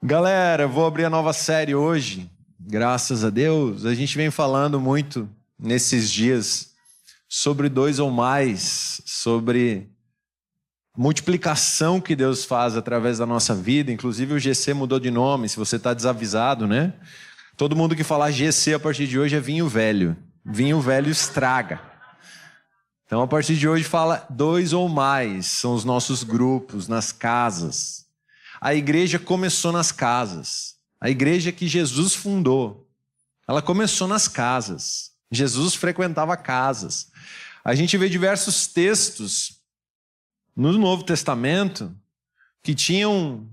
Galera, vou abrir a nova série hoje. Graças a Deus, a gente vem falando muito nesses dias sobre dois ou mais, sobre multiplicação que Deus faz através da nossa vida. Inclusive o GC mudou de nome, se você está desavisado, né? Todo mundo que falar GC a partir de hoje é vinho velho. Vinho velho estraga. Então a partir de hoje fala dois ou mais, são os nossos grupos nas casas. A igreja começou nas casas. A igreja que Jesus fundou, ela começou nas casas. Jesus frequentava casas. A gente vê diversos textos no Novo Testamento que tinham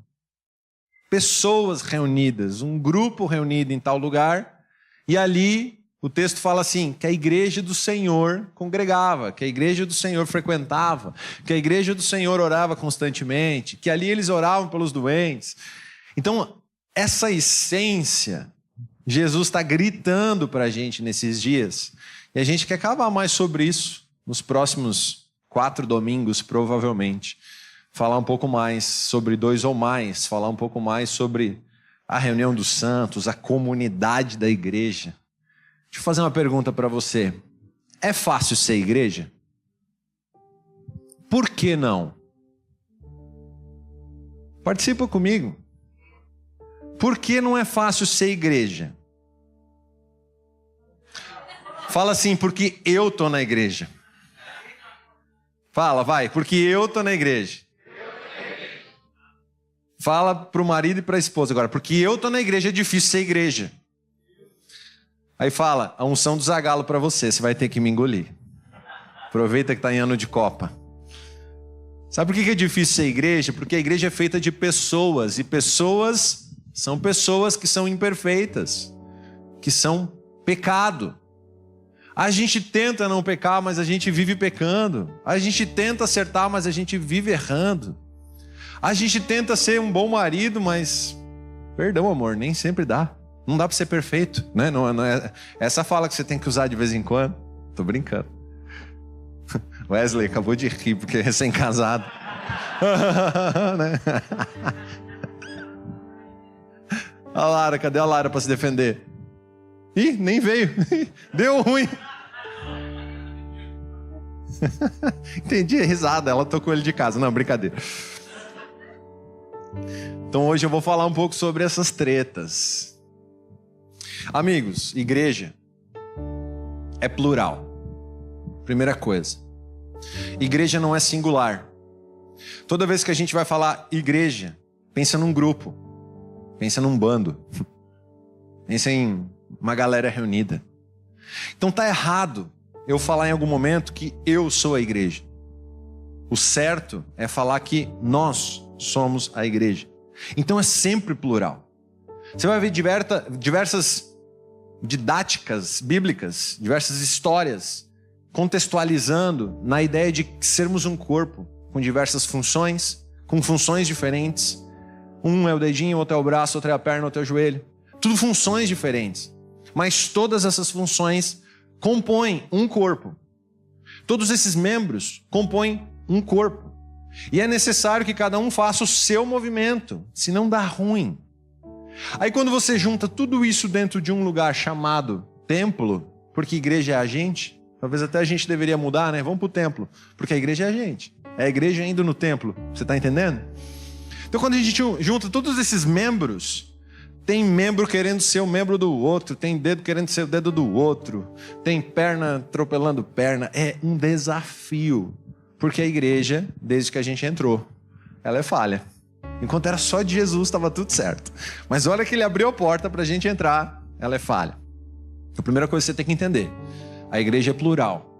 pessoas reunidas, um grupo reunido em tal lugar, e ali o texto fala assim, que a igreja do Senhor congregava, que a igreja do Senhor frequentava, que a igreja do Senhor orava constantemente, que ali eles oravam pelos doentes. Então, essa essência, Jesus está gritando para a gente nesses dias, e a gente quer cavar mais sobre isso nos próximos 4 domingos, provavelmente. Falar um pouco mais sobre dois ou mais, falar um pouco mais sobre a reunião dos santos, a comunidade da igreja. Deixa eu fazer uma pergunta para você. É fácil ser igreja? Por que não? Participa comigo. Por que não é fácil ser igreja? Fala assim, porque eu estou na igreja. Fala, vai, porque eu estou na igreja. Fala para o marido e para a esposa agora, porque eu estou na igreja, é difícil ser igreja. Aí fala, a unção do Zagalo para você vai ter que me engolir. Aproveita que está em ano de Copa. Sabe por que é difícil ser igreja? Porque a igreja é feita de pessoas, e pessoas são pessoas que são imperfeitas, que são pecado. A gente tenta não pecar, mas a gente vive pecando. A gente tenta acertar, mas a gente vive errando. A gente tenta ser um bom marido, mas, perdão amor, nem sempre dá. Não dá para ser perfeito, né? Não é essa fala que você tem que usar de vez em quando. Tô brincando. Wesley acabou de rir porque é recém-casado. Né? A Lara, cadê a Lara para se defender? Ih, nem veio. Deu ruim. Entendi a risada, ela tocou ele de casa. Não, brincadeira. Então hoje eu vou falar um pouco sobre essas tretas. Amigos, igreja é plural. Primeira coisa. Igreja não é singular. Toda vez que a gente vai falar igreja, pensa num grupo. Pensa num bando. Pensa em uma galera reunida. Então tá errado eu falar em algum momento que eu sou a igreja. O certo é falar que nós somos a igreja. Então é sempre plural. Você vai ver diversas didáticas bíblicas, diversas histórias, contextualizando na ideia de sermos um corpo, com diversas funções, com funções diferentes. Um é o dedinho, outro é o braço, outro é a perna, outro é o joelho. Tudo funções diferentes. Mas todas essas funções compõem um corpo. Todos esses membros compõem um corpo. E é necessário que cada um faça o seu movimento, senão dá ruim. Aí quando você junta tudo isso dentro de um lugar chamado templo, porque igreja é a gente, talvez até a gente deveria mudar, né? Vamos pro templo, porque a igreja é a gente. É a igreja indo no templo, você está entendendo? Então quando a gente junta todos esses membros, tem membro querendo ser o membro do outro, tem dedo querendo ser o dedo do outro, tem perna atropelando perna, é um desafio. Porque a igreja, desde que a gente entrou, ela é falha. Enquanto era só de Jesus, estava tudo certo. Mas olha que ele abriu a porta para a gente entrar, ela é falha. A primeira coisa que você tem que entender, a igreja é plural.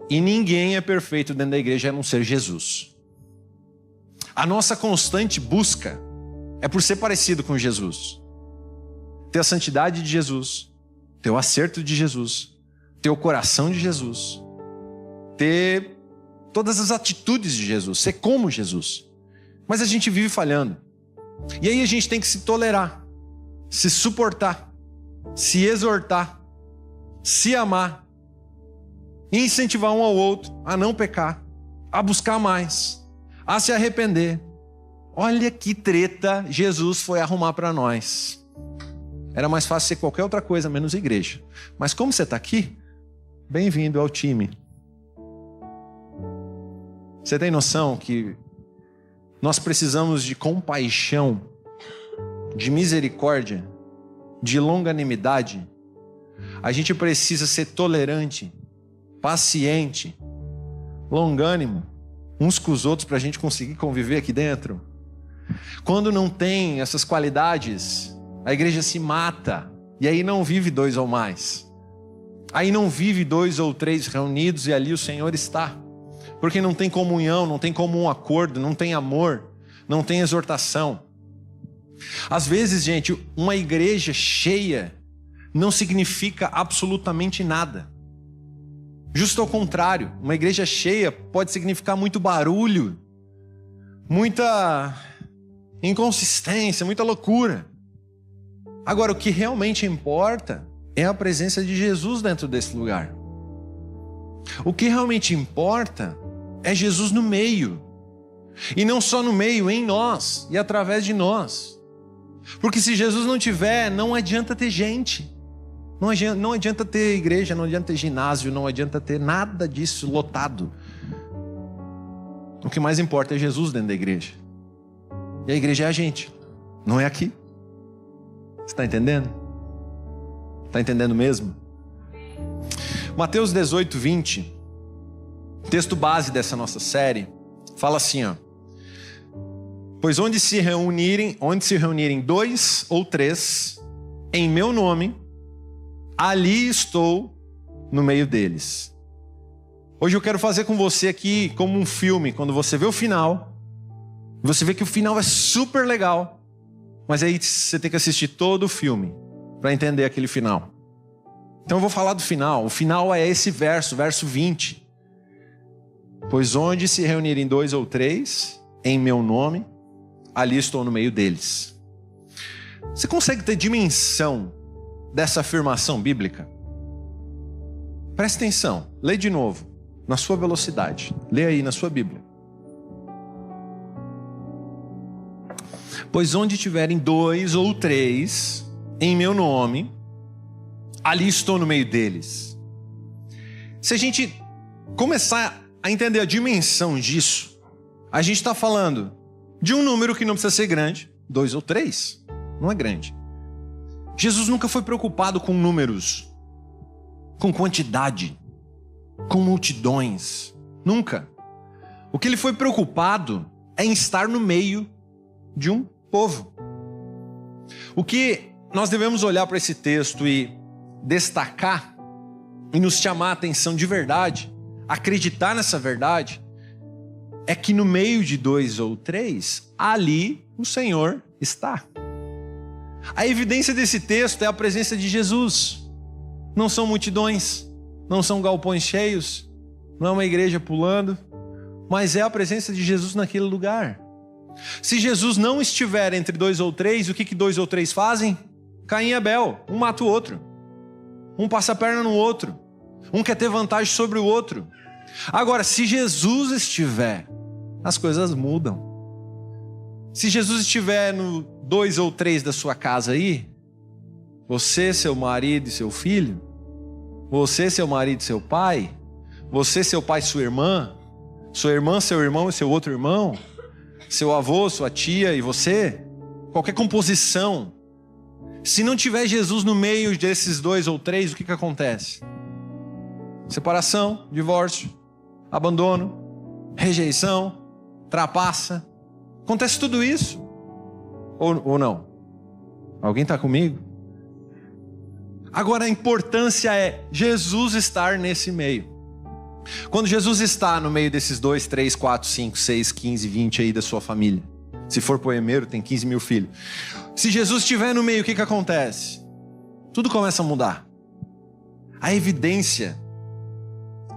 E ninguém é perfeito dentro da igreja a não ser Jesus. A nossa constante busca é por ser parecido com Jesus. Ter a santidade de Jesus, ter o acerto de Jesus, ter o coração de Jesus, ter todas as atitudes de Jesus, ser como Jesus. Mas a gente vive falhando. E aí a gente tem que se tolerar, se suportar, se exortar, se amar, e incentivar um ao outro a não pecar, a buscar mais, a se arrepender. olha que treta Jesus foi arrumar para nós. Era mais fácil ser qualquer outra coisa, menos igreja. Mas como você está aqui, bem-vindo ao time. Você tem noção que nós precisamos de compaixão, de misericórdia, de longanimidade? A gente precisa ser tolerante, paciente, longânimo, uns com os outros para a gente conseguir conviver aqui dentro. Quando não tem essas qualidades, a igreja se mata, e aí não vive 2 ou mais. Aí não vive 2 ou 3 reunidos e ali o Senhor está. Porque não tem comunhão, não tem comum acordo, não tem amor, não tem exortação. Às vezes, gente, uma igreja cheia não significa absolutamente nada. Justo ao contrário, uma igreja cheia pode significar muito barulho, muita inconsistência, muita loucura. Agora, o que realmente importa é a presença de Jesus dentro desse lugar. O que realmente importa é Jesus no meio. E não só no meio, em nós e através de nós. Porque se Jesus não tiver, não adianta ter gente. Não adianta ter igreja, não adianta ter ginásio, não adianta ter nada disso lotado. O que mais importa é Jesus dentro da igreja. E a igreja é a gente, não é aqui. Você está entendendo? Está entendendo mesmo? Mateus 18, 20, texto base dessa nossa série, fala assim, ó. Pois onde se reunirem 2 ou 3 em meu nome, ali estou no meio deles. Hoje eu quero fazer com você aqui como um filme. Quando você vê o final, você vê que o final é super legal, mas aí você tem que assistir todo o filme para entender aquele final. Então eu vou falar do final. O final é esse verso 20. Pois onde se reunirem 2 ou 3 em meu nome, ali estou no meio deles. Você consegue ter dimensão dessa afirmação bíblica? Presta atenção, lê de novo, na sua velocidade. Lê aí na sua Bíblia. Pois onde tiverem 2 ou 3 em meu nome, ali estou no meio deles. Se a gente começar a entender a dimensão disso, a gente está falando de um número que não precisa ser grande, 2 ou 3, não é grande. Jesus nunca foi preocupado com números, com quantidade, com multidões. Nunca. O que ele foi preocupado é em estar no meio de um povo. O que nós devemos olhar para esse texto e destacar e nos chamar a atenção de verdade, acreditar nessa verdade, é que no meio de 2 ou 3, ali o Senhor está. A evidência desse texto é a presença de Jesus. Não são multidões, não são galpões cheios, não é uma igreja pulando, mas é a presença de Jesus naquele lugar. Se Jesus não estiver entre 2 ou 3, o que 2 ou 3 fazem? Caim e Abel, um mata o outro. Um passa a perna no outro. Um quer ter vantagem sobre o outro. Agora, se Jesus estiver, as coisas mudam. Se Jesus estiver no 2 ou 3 da sua casa aí, você, seu marido e seu filho, você, seu marido e seu pai, você, seu pai e sua irmã, seu irmão e seu outro irmão, seu avô, sua tia e você, qualquer composição, se não tiver Jesus no meio desses 2 ou 3, o que acontece? Separação, divórcio, abandono, rejeição, trapaça. Acontece tudo isso? Ou não? Alguém está comigo? Agora a importância é Jesus estar nesse meio. Quando Jesus está no meio desses 2, 3, 4, 5, 6, 15, 20 aí da sua família. Se for poemeiro, tem 15 mil filhos. Se Jesus estiver no meio, o que acontece? Tudo começa a mudar. A evidência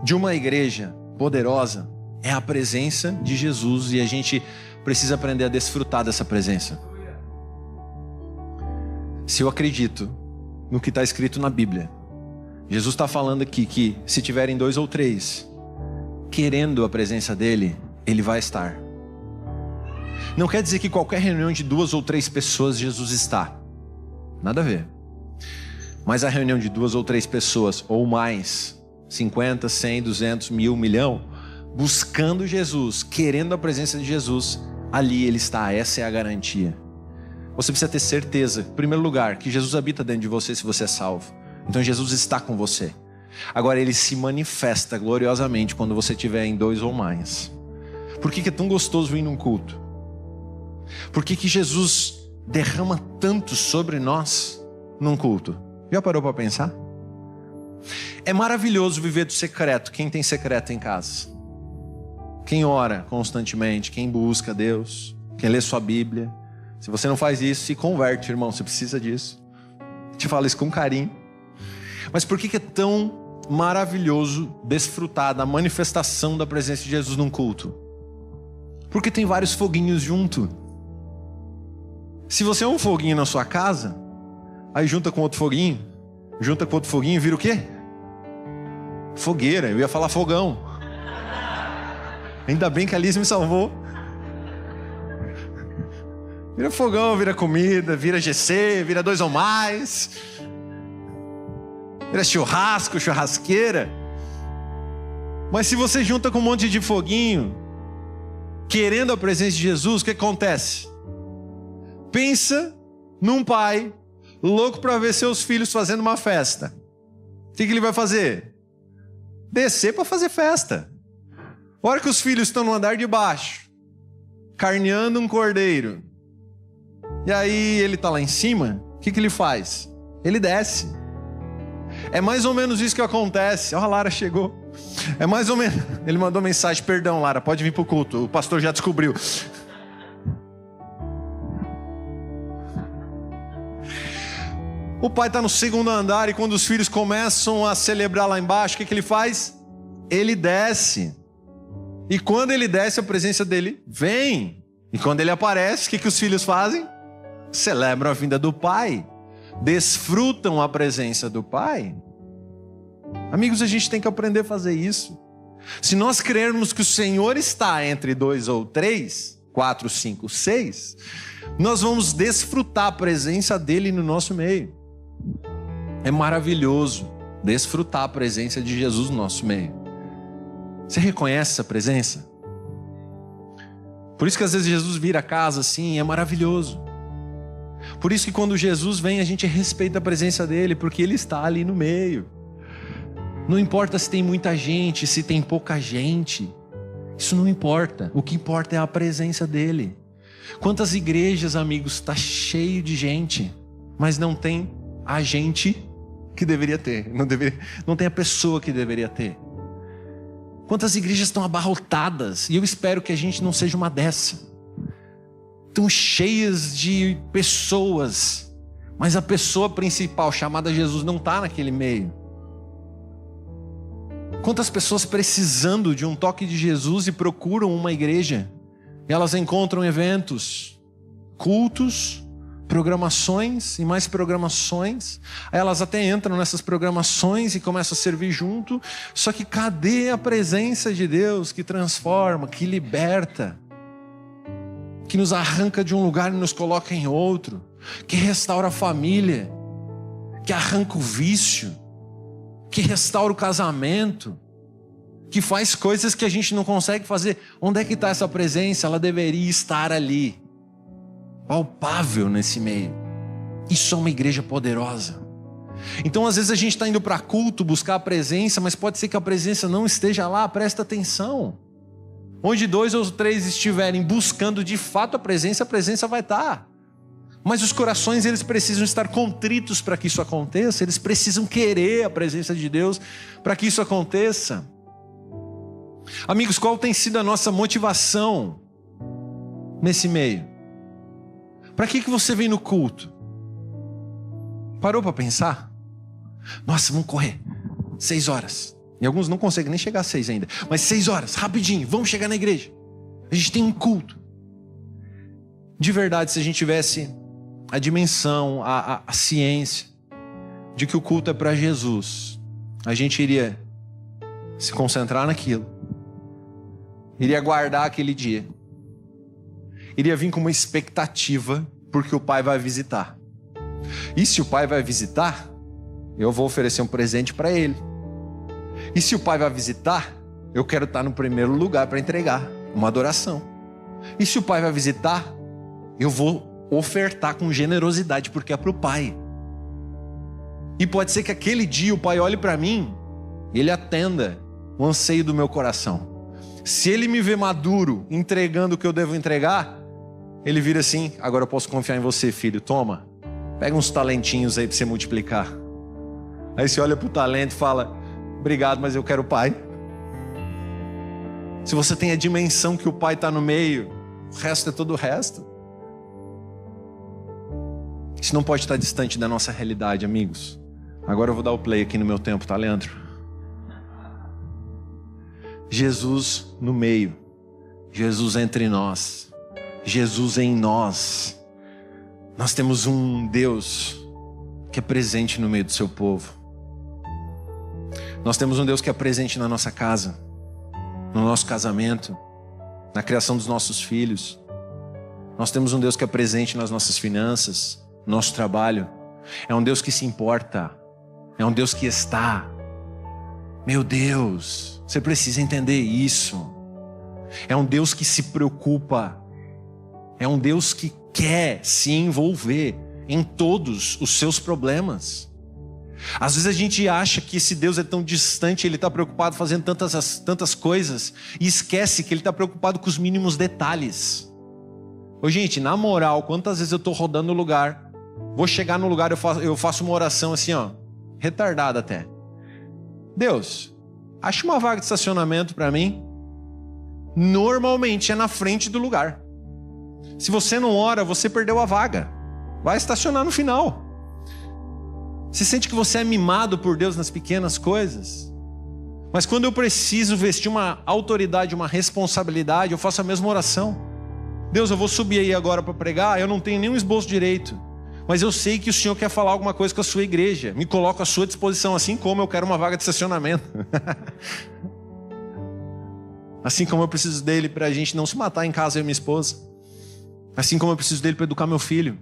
de uma igreja poderosa é a presença de Jesus, e a gente precisa aprender a desfrutar dessa presença. Se eu acredito no que está escrito na Bíblia, Jesus está falando aqui que se tiverem 2 ou 3 querendo a presença dele, ele vai estar. Não quer dizer que qualquer reunião de 2 ou 3 pessoas Jesus está. Nada a ver. Mas a reunião de 2 ou 3 pessoas ou mais, 50, 100, 200, 1000, 1.000.000, buscando Jesus, querendo a presença de Jesus, ali Ele está. Essa é a garantia. Você precisa ter certeza, em primeiro lugar, que Jesus habita dentro de você se você é salvo. Então Jesus está com você. Agora Ele se manifesta gloriosamente quando você estiver em 2 ou mais. Por que é tão gostoso vir num culto? Por que Jesus derrama tanto sobre nós num culto? Já parou para pensar? É maravilhoso viver do secreto. Quem tem secreto em casa? Quem ora constantemente? Quem busca Deus? Quem lê sua Bíblia? Se você não faz isso, se converte, irmão. Você precisa disso. Te falo isso com carinho. Mas por que é tão maravilhoso desfrutar da manifestação da presença de Jesus num culto? Porque tem vários foguinhos junto. Se você é um foguinho na sua casa, aí junta com outro foguinho, vira o quê? Fogueira. Eu ia falar fogão. Ainda bem que a Alice me salvou. Vira fogão, vira comida, vira GC, vira 2 ou mais, vira churrasco, churrasqueira. Mas se você junta com um monte de foguinho, querendo a presença de Jesus, o que acontece? Pensa num pai louco para ver seus filhos fazendo uma festa. O que ele vai fazer? Descer para fazer festa. A hora que os filhos estão no andar de baixo, carneando um cordeiro, e aí ele está lá em cima, o que ele faz? Ele desce. É mais ou menos isso que acontece. Ó, a Lara chegou. É mais ou menos. Ele mandou mensagem: perdão, Lara, pode vir para o culto, o pastor já descobriu. O pai está no 2º andar e quando os filhos começam a celebrar lá embaixo, o que ele faz? Ele desce. E quando ele desce, a presença dele vem. E quando ele aparece, o que os filhos fazem? Celebram a vinda do pai. Desfrutam a presença do pai. Amigos, a gente tem que aprender a fazer isso. Se nós crermos que o Senhor está entre 2 ou 3, 4, 5, 6, nós vamos desfrutar a presença dele no nosso meio. É maravilhoso desfrutar a presença de Jesus no nosso meio. Você reconhece essa presença? Por isso que às vezes Jesus vira a casa assim, é maravilhoso. Por isso que quando Jesus vem, a gente respeita a presença dele, porque ele está ali no meio. Não importa se tem muita gente, se tem pouca gente. Isso não importa. O que importa é a presença dele. Quantas igrejas, amigos, está cheio de gente, mas não tem a gente que deveria ter. Não tem a pessoa que deveria ter. Quantas igrejas estão abarrotadas, e eu espero que a gente não seja uma dessa. Estão cheias de pessoas, mas a pessoa principal, chamada Jesus, não está naquele meio. Quantas pessoas precisando de um toque de Jesus e procuram uma igreja, e elas encontram eventos, cultos, programações e mais programações. Aí elas até entram nessas programações e começam a servir junto. Só que cadê a presença de Deus que transforma, que liberta, que nos arranca de um lugar e nos coloca em outro, que restaura a família, que arranca o vício, que restaura o casamento, que faz coisas que a gente não consegue fazer? Onde é que está essa presença? Ela deveria estar ali, palpável nesse meio. Isso é uma igreja poderosa. Então às vezes a gente está indo para culto buscar a presença, mas pode ser que a presença não esteja lá. Presta atenção. Onde 2 ou 3 estiverem buscando de fato a presença vai estar. Mas os corações, eles precisam estar contritos para que isso aconteça. Eles precisam querer a presença de Deus para que isso aconteça. Amigos, qual tem sido a nossa motivação nesse meio? Para que você vem no culto? Parou para pensar? Nossa, vamos correr 6 horas. E alguns não conseguem nem chegar a 6 ainda. Mas 6 horas, rapidinho, vamos chegar na igreja. A gente tem um culto. De verdade, se a gente tivesse a dimensão, a ciência de que o culto é para Jesus, a gente iria se concentrar naquilo, iria guardar aquele dia, iria vir com uma expectativa, porque o pai vai visitar. E se o pai vai visitar, eu vou oferecer um presente para ele. E se o pai vai visitar, eu quero estar no primeiro lugar para entregar uma adoração. E se o pai vai visitar, eu vou ofertar com generosidade, porque é para o pai. E pode ser que aquele dia o pai olhe para mim e ele atenda o anseio do meu coração. Se ele me vê maduro, entregando o que eu devo entregar, ele vira assim: agora eu posso confiar em você, filho, toma, pega uns talentinhos aí para você multiplicar. Aí você olha para o talento e fala: obrigado, mas eu quero o pai. Se você tem a dimensão que o pai está no meio, o resto é todo o resto. Isso não pode estar distante da nossa realidade, amigos. Agora eu vou dar o play aqui no meu tempo, tá, Leandro? Jesus no meio, Jesus entre nós, Jesus em nós. Nós temos um Deus que é presente no meio do seu povo. Nós temos um Deus que é presente na nossa casa, no nosso casamento, na criação dos nossos filhos. Nós temos um Deus que é presente nas nossas finanças, no nosso trabalho. É um Deus que se importa. É um Deus que está. Meu Deus, você precisa entender isso. É um Deus que se preocupa. É um Deus que quer se envolver em todos os seus problemas. Às vezes a gente acha que esse Deus é tão distante, Ele está preocupado fazendo tantas coisas, e esquece que Ele está preocupado com os mínimos detalhes. Ô gente, na moral, quantas vezes eu estou rodando o lugar, vou chegar no lugar, eu faço uma oração assim, ó, retardada até. Deus, acha uma vaga de estacionamento para mim. Normalmente é na frente do lugar. Se você não ora, você perdeu a vaga. Vai estacionar no final. Você sente que você é mimado por Deus nas pequenas coisas? Mas quando eu preciso vestir uma autoridade, uma responsabilidade, eu faço a mesma oração. Deus, eu vou subir aí agora para pregar, eu não tenho nenhum esboço direito, mas eu sei que o Senhor quer falar alguma coisa com a sua igreja. Me coloco à sua disposição, assim como eu quero uma vaga de estacionamento. Assim como eu preciso dele para a gente não se matar em casa, eu e minha esposa. Assim como eu preciso dele para educar meu filho.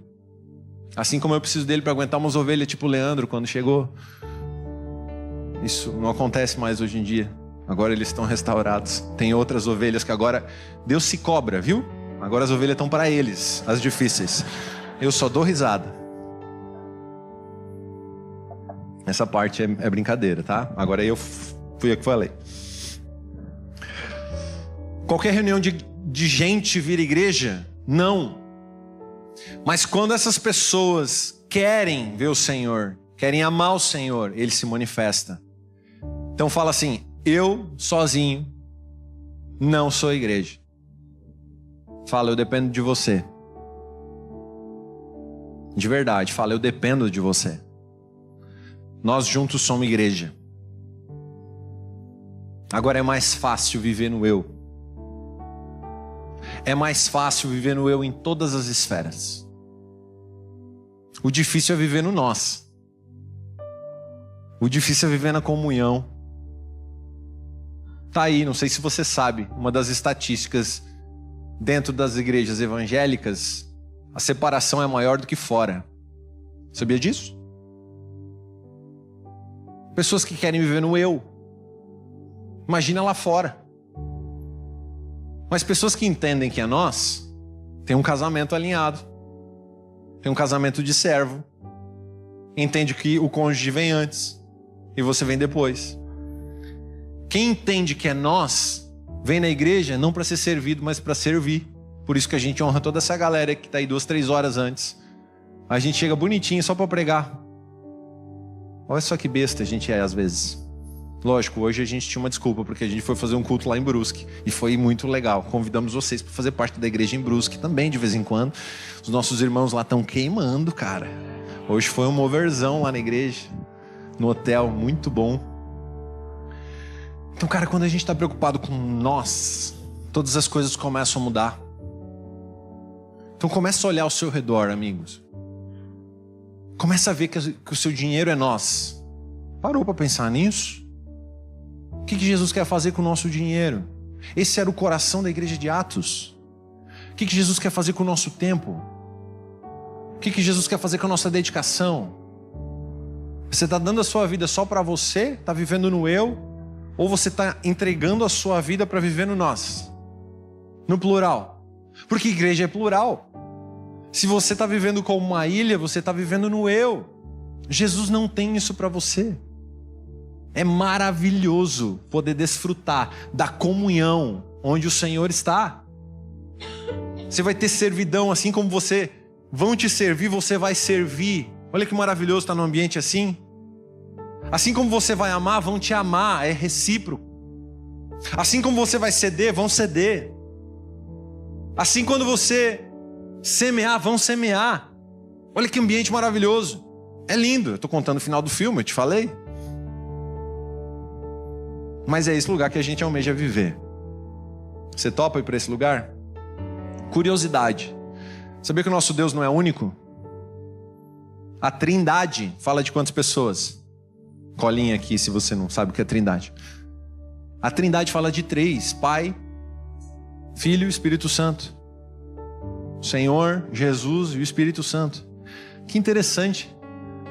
Assim como eu preciso dele para aguentar umas ovelhas tipo o Leandro quando chegou. Isso não acontece mais hoje em dia. Agora eles estão restaurados. Tem outras ovelhas que agora Deus se cobra, viu? Agora as ovelhas estão para eles, as difíceis. Eu só dou risada. Essa parte é brincadeira, tá? Agora fui eu que falei. Qualquer reunião de gente vira igreja? Não. Mas quando essas pessoas querem ver o Senhor, querem amar o Senhor, Ele se manifesta. Então fala assim: eu sozinho não sou igreja. Fala, eu dependo de você. De verdade, fala, eu dependo de você. Nós juntos somos igreja. Agora é mais fácil viver no eu. É mais fácil viver no eu em todas as esferas. O difícil é viver no nós. O difícil é viver na comunhão. Tá aí, não sei se você sabe, uma das estatísticas dentro das igrejas evangélicas, a separação é maior do que fora. Sabia disso? Pessoas que querem viver no eu. Imagina lá fora. Mas pessoas que entendem que é nós, tem um casamento alinhado. Tem um casamento de servo. Entende que o cônjuge vem antes e você vem depois. Quem entende que é nós, vem na igreja não para ser servido, mas para servir. Por isso que a gente honra toda essa galera que está aí 2-3 horas antes. A gente chega bonitinho só para pregar. Olha só que besta a gente é às vezes. Lógico, hoje a gente tinha uma desculpa, porque a gente foi fazer um culto lá em Brusque. E foi muito legal. Convidamos vocês para fazer parte da igreja em Brusque também, de vez em quando. Os nossos irmãos lá estão queimando, cara. Hoje foi um moverzão lá na igreja. No hotel, muito bom. Então, cara, quando a gente está preocupado com nós, todas as coisas começam a mudar. Então começa a olhar ao seu redor, amigos. Começa a ver que o seu dinheiro é nós. Parou para pensar nisso? O que Jesus quer fazer com o nosso dinheiro? Esse era o coração da igreja de Atos. que Jesus quer fazer com o nosso tempo? O que Jesus quer fazer com a nossa dedicação? Você está dando a sua vida só para você? Está vivendo no eu? Ou você está entregando a sua vida para viver no nós? No plural. Porque igreja é plural. Se você está vivendo como uma ilha, você está vivendo no eu. Jesus não tem isso para você. É maravilhoso poder desfrutar da comunhão onde o Senhor está. Você vai ter servidão, assim como você vão te servir, você vai servir. Olha que maravilhoso estar num ambiente assim. Assim como você vai amar, vão te amar, é recíproco. Assim como você vai ceder, vão ceder. Assim quando você semear, vão semear. Olha que ambiente maravilhoso. É lindo, eu estou contando o final do filme, eu te falei. Mas é esse lugar que a gente almeja viver. Você topa ir para esse lugar? Curiosidade. Sabia que o nosso Deus não é único? A Trindade fala de quantas pessoas? Colinha aqui se você não sabe o que é Trindade. A Trindade fala de 3: Pai, Filho e Espírito Santo. O Senhor, Jesus e o Espírito Santo. Que interessante.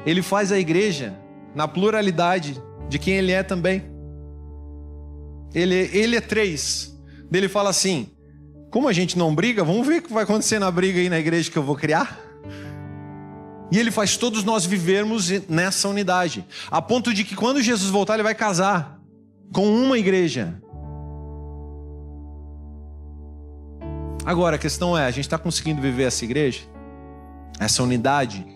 Ele faz a igreja na pluralidade de quem Ele é também. Ele é 3. Ele fala assim: como a gente não briga, vamos ver o que vai acontecer na briga aí na igreja que eu vou criar. E Ele faz todos nós vivermos nessa unidade. A ponto de que quando Jesus voltar, Ele vai casar com uma igreja. Agora, a questão é, a gente está conseguindo viver essa igreja? Essa unidade?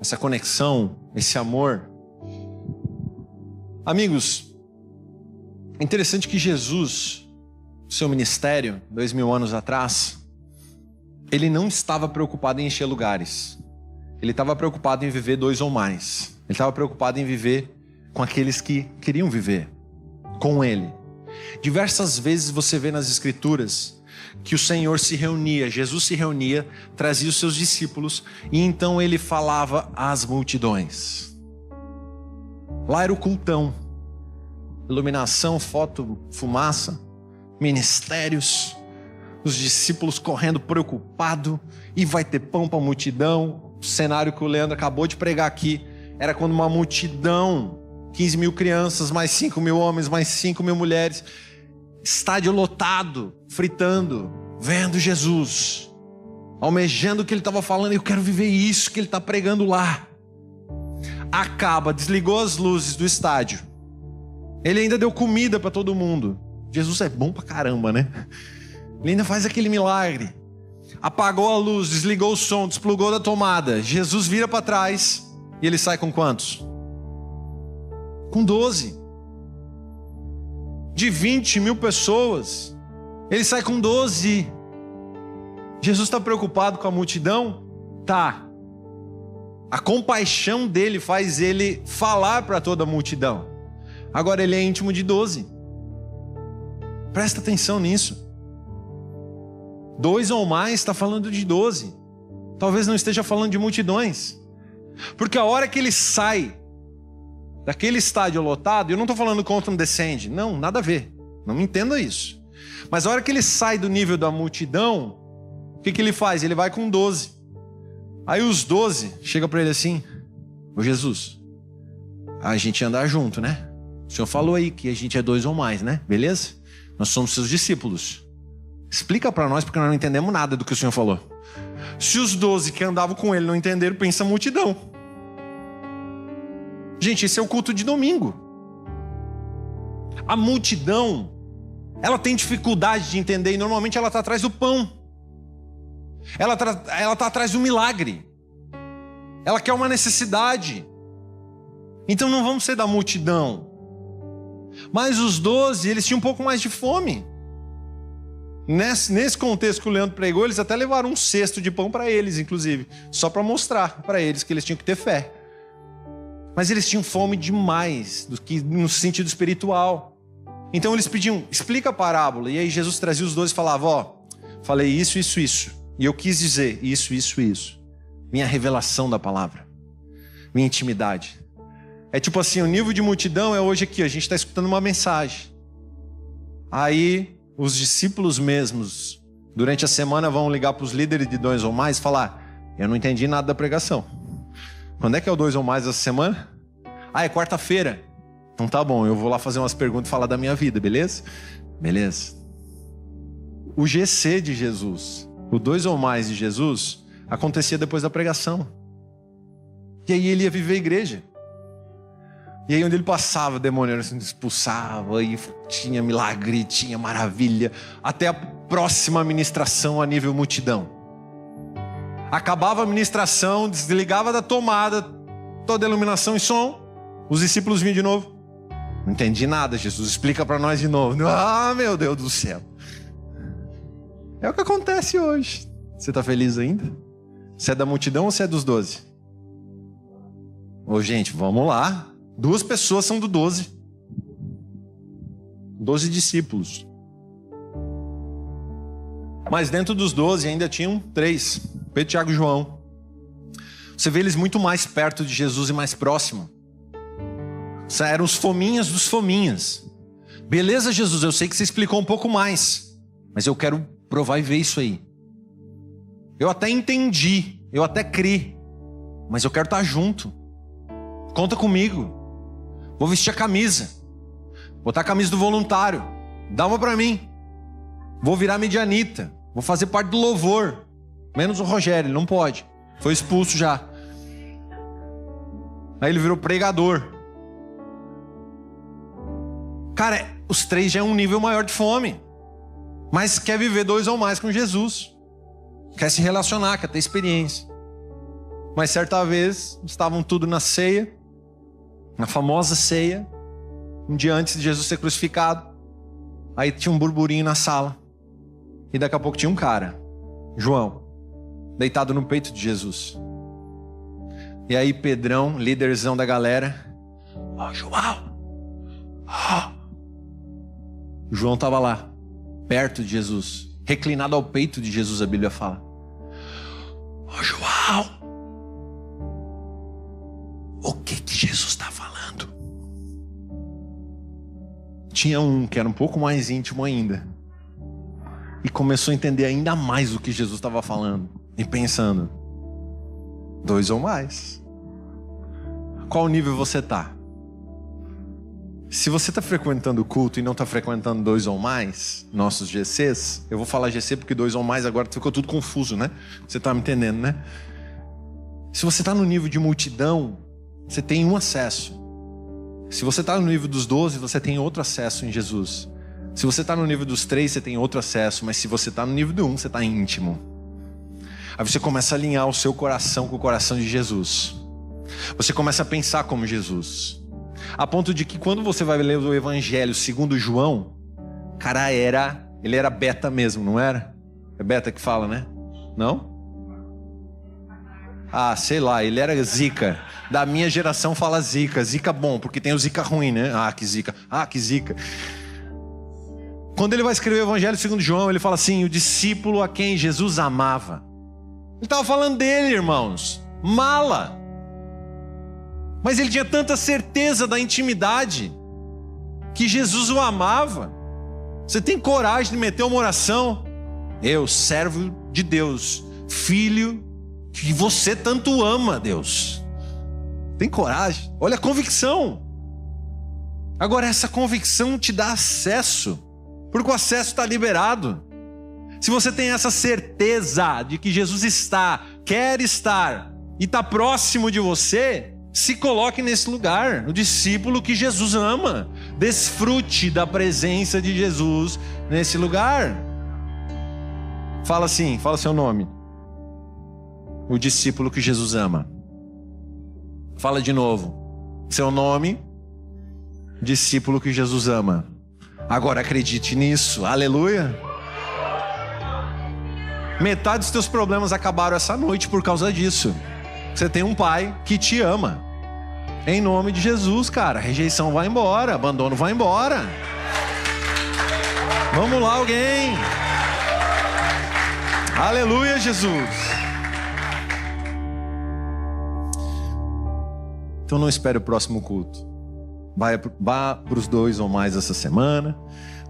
Essa conexão? Esse amor? Amigos, é interessante que Jesus, seu ministério, 2000 anos atrás, Ele não estava preocupado em encher lugares. Ele estava preocupado em viver 2 ou mais. Ele estava preocupado em viver com aqueles que queriam viver com Ele. Diversas vezes você vê nas Escrituras que o Senhor se reunia, Jesus se reunia, trazia os seus discípulos e então Ele falava às multidões. Lá era o cultão. Iluminação, foto, fumaça, ministérios, os discípulos correndo preocupados, e vai ter pão para a multidão. O cenário que o Leandro acabou de pregar aqui era quando uma multidão, 15 mil crianças, mais 5 mil homens, mais 5 mil mulheres, estádio lotado, fritando, vendo Jesus, almejando o que Ele estava falando. Eu quero viver isso que Ele está pregando lá. Acaba, desligou as luzes do estádio. Ele ainda deu comida para todo mundo. Jesus é bom pra caramba, né? Ele ainda faz aquele milagre. Apagou a luz, desligou o som, desplugou da tomada. Jesus vira para trás e Ele sai com quantos? Com 12. De 20 mil pessoas, Ele sai com 12. Jesus está preocupado com a multidão? Tá. A compaixão dele faz Ele falar para toda a multidão. Agora Ele é íntimo de 12. Presta atenção nisso. 2 ou mais está falando de 12. Talvez não esteja falando de multidões. Porque a hora que Ele sai daquele estádio lotado, eu não estou falando contra um descende. Não, nada a ver. Não me entenda isso. Mas a hora que Ele sai do nível da multidão, o que Ele faz? Ele vai com 12. Aí os 12 chegam para Ele assim: ô Jesus, a gente ia andar junto, né? O Senhor falou aí que a gente é 2 ou mais, né? Beleza? Nós somos seus discípulos. Explica para nós, porque nós não entendemos nada do que o Senhor falou. Se os 12 que andavam com Ele não entenderam, pensa a multidão. Gente, esse é o culto de domingo. A multidão, ela tem dificuldade de entender e normalmente ela está atrás do pão. Ela está atrás do milagre. Ela quer uma necessidade. Então não vamos ser da multidão. Mas os 12, eles tinham um pouco mais de fome. Nesse contexto que o Leandro pregou, eles até levaram um cesto de pão para eles, inclusive. Só para mostrar para eles que eles tinham que ter fé. Mas eles tinham fome demais, no sentido espiritual. Então eles pediam: explica a parábola. E aí Jesus trazia os 12 e falava: ó, falei isso, isso, isso. E eu quis dizer isso, isso, isso. Minha revelação da palavra. Minha intimidade. É tipo assim, o nível de multidão é hoje aqui, a gente está escutando uma mensagem. Aí os discípulos mesmos Durante a semana vão ligar para os líderes de 2 ou mais e falar: eu não entendi nada da pregação. Quando é que é o 2 ou mais essa semana? É quarta-feira. Então tá bom, eu vou lá fazer umas perguntas e falar da minha vida, beleza? Beleza. O GC de Jesus, o 2 ou mais de Jesus, acontecia depois da pregação. E aí ele ia viver a igreja. E aí onde ele passava, o demônio se expulsava, e tinha milagre, tinha maravilha, até a próxima ministração a nível multidão. Acabava a ministração, desligava da tomada, toda a iluminação e som, os discípulos vinham de novo. Não entendi nada, Jesus, explica para nós de novo. Meu Deus do céu. É o que acontece hoje. Você está feliz ainda? Você é da multidão ou você é dos 12? Ô gente, vamos lá. 2 pessoas são do 12. 12 discípulos. Mas dentro dos 12 ainda tinham 3. Pedro, Tiago e João. Você vê eles muito mais perto de Jesus e mais próximo. Eram os fominhas dos fominhas. Beleza, Jesus, eu sei que você explicou um pouco mais, mas eu quero provar e ver isso aí. Eu até entendi, eu até criei, mas eu quero estar junto. Conta comigo. Vou vestir a camisa. Botar a camisa do voluntário. Dá uma pra mim. Vou virar medianita. Vou fazer parte do louvor. Menos o Rogério, ele não pode. Foi expulso já. Aí ele virou pregador. Cara, os 3 já é um nível maior de fome. Mas quer viver 2 ou mais com Jesus. Quer se relacionar, quer ter experiência. Mas certa vez, estavam tudo na ceia. Na famosa ceia. Um dia antes de Jesus ser crucificado. Aí tinha um burburinho na sala. E daqui a pouco tinha um cara, João, deitado no peito de Jesus. E aí Pedrão, líderzão da galera: João! João estava lá, perto de Jesus, reclinado ao peito de Jesus, a Bíblia fala. João! O que Jesus está falando? Tinha um que era um pouco mais íntimo ainda. E começou a entender ainda mais o que Jesus estava falando. E pensando: 2 ou mais. Qual nível você está? Se você está frequentando o culto e não está frequentando 2 ou mais, nossos GCs, eu vou falar GC porque 2 ou mais agora ficou tudo confuso, né? Você está me entendendo, né? Se você está no nível de multidão, você tem um acesso. Se você está no nível dos 12, você tem outro acesso em Jesus. Se você está no nível dos 3, você tem outro acesso. Mas se você está no nível do 1, você está íntimo. Aí você começa a alinhar o seu coração com o coração de Jesus. Você começa a pensar como Jesus. A ponto de que quando você vai ler o Evangelho segundo João, cara, ele era beta mesmo, não era? É beta que fala, né? Não? Sei lá, ele era zica. Da minha geração fala zica. Zica bom, porque tem o zica ruim, né? Que zica. Que zica. Quando ele vai escrever o Evangelho segundo João, ele fala assim: o discípulo a quem Jesus amava. Ele estava falando dele, irmãos. Mala. Mas ele tinha tanta certeza da intimidade que Jesus o amava. Você tem coragem de meter uma oração? Eu, servo de Deus, filho que você tanto ama, Deus. Tem coragem? Olha a convicção. Agora, essa convicção te dá acesso, porque o acesso está liberado. Se você tem essa certeza de que Jesus quer estar e está próximo de você, se coloque nesse lugar, o discípulo que Jesus ama. Desfrute da presença de Jesus nesse lugar. Fala assim, fala seu nome. O discípulo que Jesus ama. Fala de novo. Seu nome, discípulo que Jesus ama. Agora acredite nisso, aleluia. Metade dos teus problemas acabaram essa noite por causa disso. Você tem um pai que te ama. Em nome de Jesus, cara. Rejeição vai embora, abandono vai embora. Vamos lá, alguém. Aleluia, Jesus. Então não espere o próximo culto. Vá para os 2 ou mais essa semana.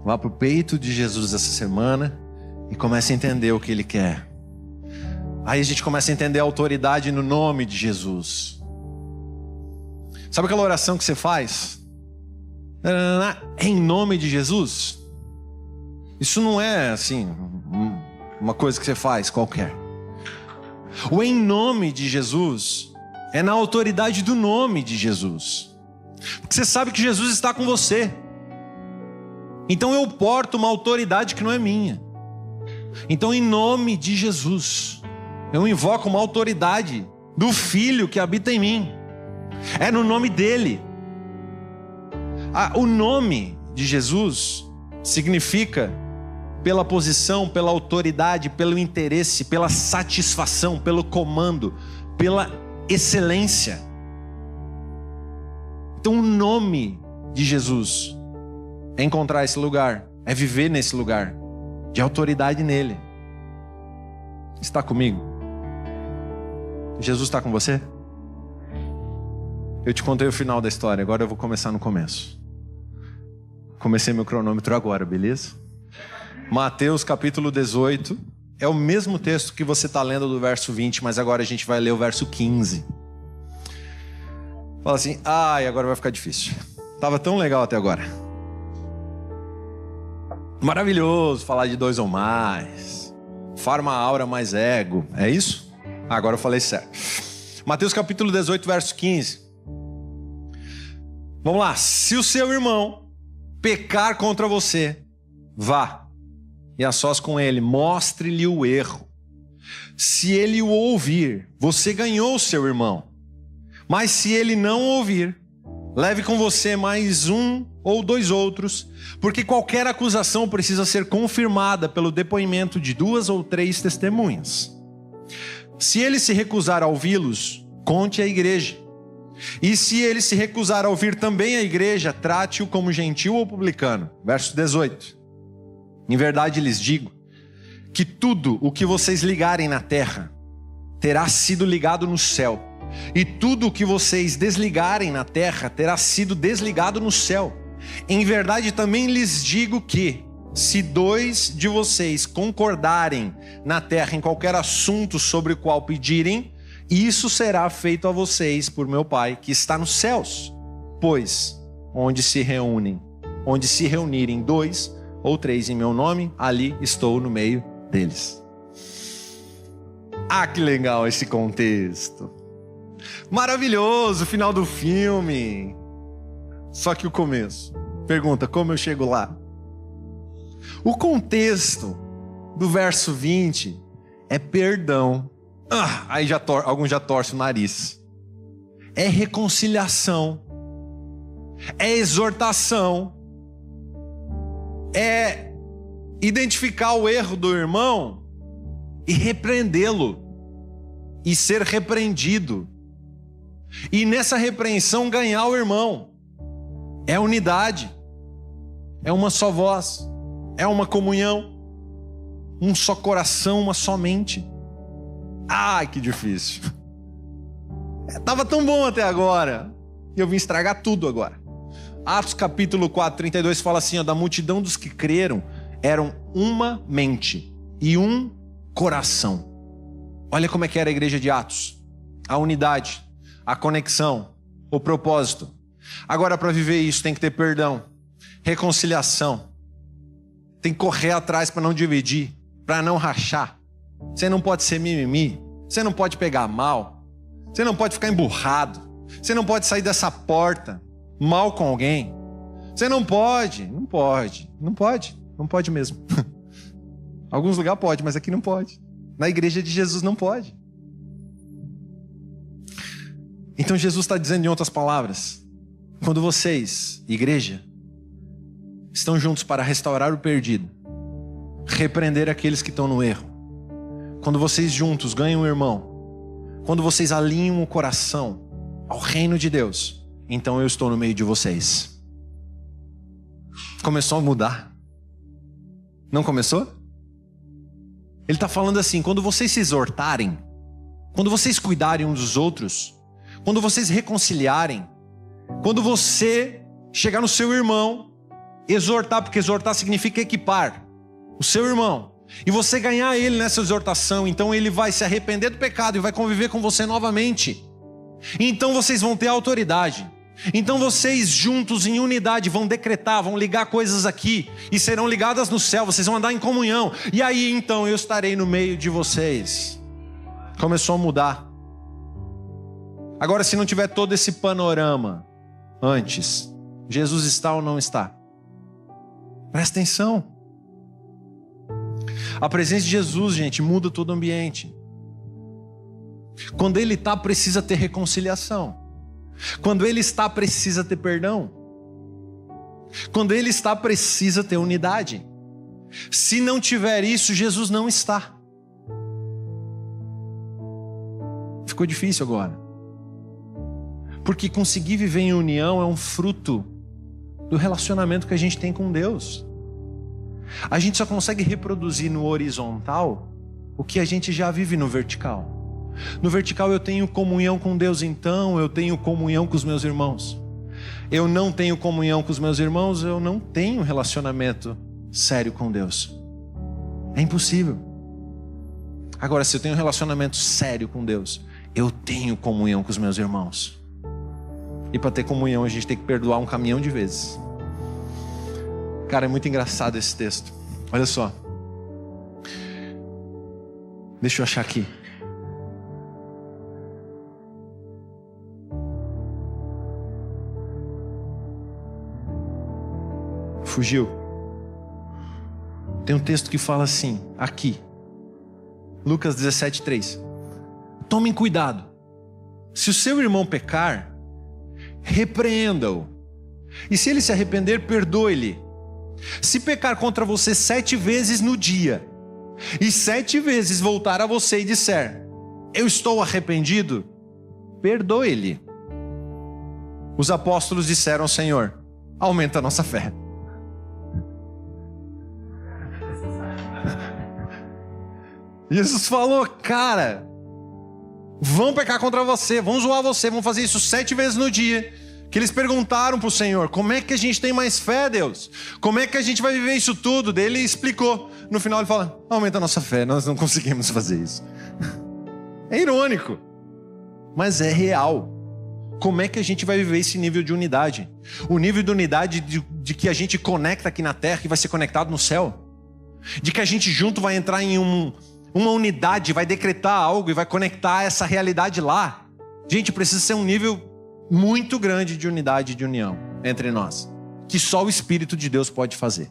Vá para o peito de Jesus essa semana. e começa a entender o que Ele quer. Aí a gente começa a entender a autoridade no nome de Jesus. Sabe aquela oração que você faz? Em nome de Jesus? Isso não é assim, uma coisa que você faz qualquer. O em nome de Jesus é na autoridade do nome de Jesus. Porque você sabe que Jesus está com você. Então eu porto uma autoridade que não é minha. Então, em nome de Jesus, eu invoco uma autoridade do Filho que habita em mim. É no nome dele. O nome de Jesus significa pela posição, pela autoridade, pelo interesse, pela satisfação, pelo comando, pela excelência. Então, o nome de Jesus é encontrar esse lugar, é viver nesse lugar de autoridade nele. Está comigo? Jesus está com você? Eu te contei o final da história, agora eu vou começar no começo. Comecei meu cronômetro agora, beleza? Mateus capítulo 18. É o mesmo texto que você está lendo do verso 20, mas agora a gente vai ler o verso 15. Fala assim, agora vai ficar difícil. Estava tão legal até agora. Maravilhoso falar de 2 ou mais. Farma aura mais ego. É isso? Agora eu falei certo. Mateus capítulo 18, verso 15. Vamos lá. Se o seu irmão pecar contra você, vá e a sós com ele, mostre-lhe o erro. Se ele o ouvir, você ganhou o seu irmão. Mas se ele não ouvir, leve com você mais 1 ou 2 outros, porque qualquer acusação precisa ser confirmada pelo depoimento de 2 ou 3 testemunhas. Se ele se recusar a ouvi-los, conte à igreja. E se ele se recusar a ouvir também a igreja, trate-o como gentil ou publicano. Verso 18. Em verdade lhes digo, que tudo o que vocês ligarem na terra, terá sido ligado no céu. E tudo o que vocês desligarem na terra, terá sido desligado no céu. Em verdade também lhes digo que, se 2 de vocês concordarem na terra em qualquer assunto sobre o qual pedirem, isso será feito a vocês por meu Pai que está nos céus. Pois, onde se reunirem 2 ou 3 em meu nome, ali estou no meio deles. Que legal esse contexto. Maravilhoso, final do filme. Só que o começo. Pergunta, como eu chego lá? O contexto do verso 20 é perdão. Aí alguns já torcem o nariz. É reconciliação. É exortação. É identificar o erro do irmão e repreendê-lo. E ser repreendido. E nessa repreensão ganhar o irmão. É unidade. É uma só voz. É uma comunhão. Um só coração, uma só mente. Que difícil. Tava tão bom até agora. E eu vim estragar tudo agora. Atos capítulo 4, 32 fala assim, da multidão dos que creram, eram uma mente e um coração. Olha como é que era a igreja de Atos. A unidade, a conexão, o propósito. Agora, para viver isso, tem que ter perdão, reconciliação. Tem que correr atrás para não dividir, para não rachar. Você não pode ser mimimi, você não pode pegar mal, você não pode ficar emburrado, você não pode sair dessa porta mal com alguém. Você não pode mesmo. Alguns lugares pode, mas aqui não pode. Na igreja de Jesus não pode. Então Jesus está dizendo em outras palavras, quando vocês, igreja, estão juntos para restaurar o perdido, repreender aqueles que estão no erro, quando vocês juntos ganham um irmão, quando vocês alinham o coração ao reino de Deus, então eu estou no meio de vocês. Começou a mudar. Não começou? Ele está falando assim, quando vocês se exortarem, quando vocês cuidarem uns dos outros, quando vocês reconciliarem, quando você chegar no seu irmão, exortar, porque exortar significa equipar o seu irmão, e você ganhar ele nessa exortação, então ele vai se arrepender do pecado e vai conviver com você novamente. Então vocês vão ter autoridade. Então vocês juntos em unidade vão decretar, vão ligar coisas aqui e serão ligadas no céu, vocês vão andar em comunhão. E aí então eu estarei no meio de vocês. Começou a mudar. Agora, se não tiver todo esse panorama antes, Jesus está ou não está? Presta atenção. A presença de Jesus, gente, muda todo o ambiente. Quando Ele está, precisa ter reconciliação. Quando Ele está, precisa ter perdão. Quando Ele está, precisa ter unidade. Se não tiver isso, Jesus não está. Ficou difícil agora. Porque conseguir viver em união é um fruto do relacionamento que a gente tem com Deus. A gente só consegue reproduzir no horizontal o que a gente já vive no vertical. No vertical eu tenho comunhão com Deus, então eu tenho comunhão com os meus irmãos. Eu não tenho comunhão com os meus irmãos, eu não tenho relacionamento sério com Deus. É impossível. Agora, se eu tenho um relacionamento sério com Deus, eu tenho comunhão com os meus irmãos. E para ter comunhão a gente tem que perdoar um caminhão de vezes. Cara, é muito engraçado esse texto. Olha só. Deixa eu achar aqui. Fugiu. Tem um texto que fala assim, aqui. Lucas 17:3. Tomem cuidado. Se o seu irmão pecar, repreenda-o. E se ele se arrepender, perdoe-lhe. Se pecar contra você 7 vezes no dia, e 7 vezes voltar a você e disser, eu estou arrependido, perdoe-lhe. Os apóstolos disseram ao Senhor, aumenta a nossa fé. Jesus falou, cara, vão pecar contra você, vão zoar você, vão fazer isso 7 vezes no dia. Que eles perguntaram para o Senhor, como é que a gente tem mais fé, Deus? Como é que a gente vai viver isso tudo? Daí ele explicou. No final ele fala, aumenta a nossa fé, nós não conseguimos fazer isso. É irônico, mas é real. Como é que a gente vai viver esse nível de unidade? O nível de unidade de que a gente conecta aqui na terra e vai ser conectado no céu? De que a gente junto vai entrar em uma unidade, vai decretar algo e vai conectar essa realidade lá. Gente, precisa ser um nível muito grande de unidade e de união entre nós, que só o Espírito de Deus pode fazer.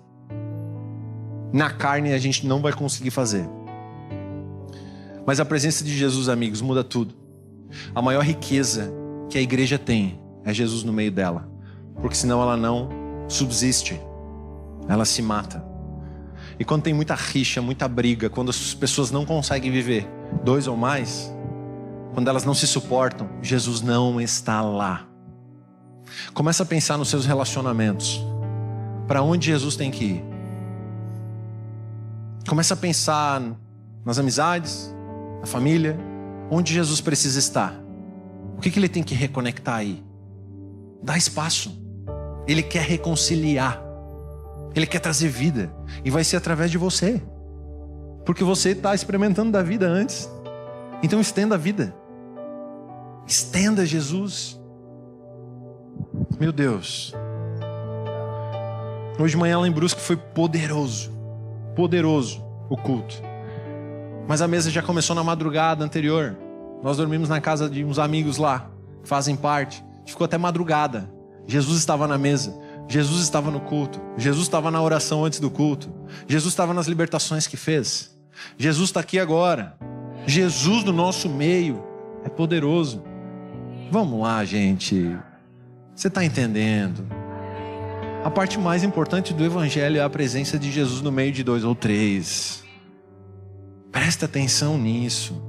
Na carne a gente não vai conseguir fazer. Mas a presença de Jesus, amigos, muda tudo. A maior riqueza que a igreja tem é Jesus no meio dela, porque senão ela não subsiste, ela se mata. E quando tem muita rixa, muita briga, quando as pessoas não conseguem viver 2 ou mais, quando elas não se suportam, Jesus não está lá. Começa a pensar nos seus relacionamentos. Para onde Jesus tem que ir? Começa a pensar nas amizades, na família, onde Jesus precisa estar. O que ele tem que reconectar aí? Dá espaço. Ele quer reconciliar. Ele quer trazer vida. E vai ser através de você. Porque você está experimentando da vida antes. Então estenda a vida. Estenda Jesus. Meu Deus. Hoje de manhã lá em Brusque foi poderoso. Poderoso o culto. Mas a mesa já começou na madrugada anterior. Nós dormimos na casa de uns amigos lá, que fazem parte. A gente ficou até madrugada. Jesus estava na mesa. Jesus estava no culto. Jesus estava na oração antes do culto. Jesus estava nas libertações que fez. Jesus está aqui agora. Jesus no nosso meio é poderoso. Vamos lá, gente. Você está entendendo? A parte mais importante do evangelho é a presença de Jesus no meio de 2 ou 3. Presta atenção nisso.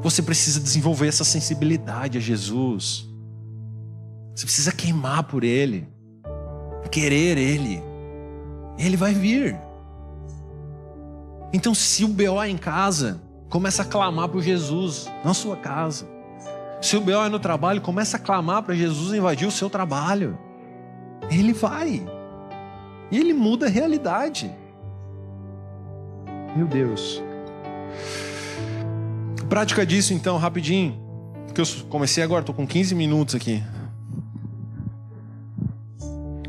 Você precisa desenvolver essa sensibilidade a Jesus. Você precisa queimar por Ele, querer Ele. Ele vai vir. Então, se o BO é em casa, começa a clamar por Jesus na sua casa. Se o BO é no trabalho, começa a clamar para Jesus invadir o seu trabalho. Ele vai. E Ele muda a realidade. Meu Deus. Prática disso então, rapidinho. Porque eu comecei agora, estou com 15 minutos aqui.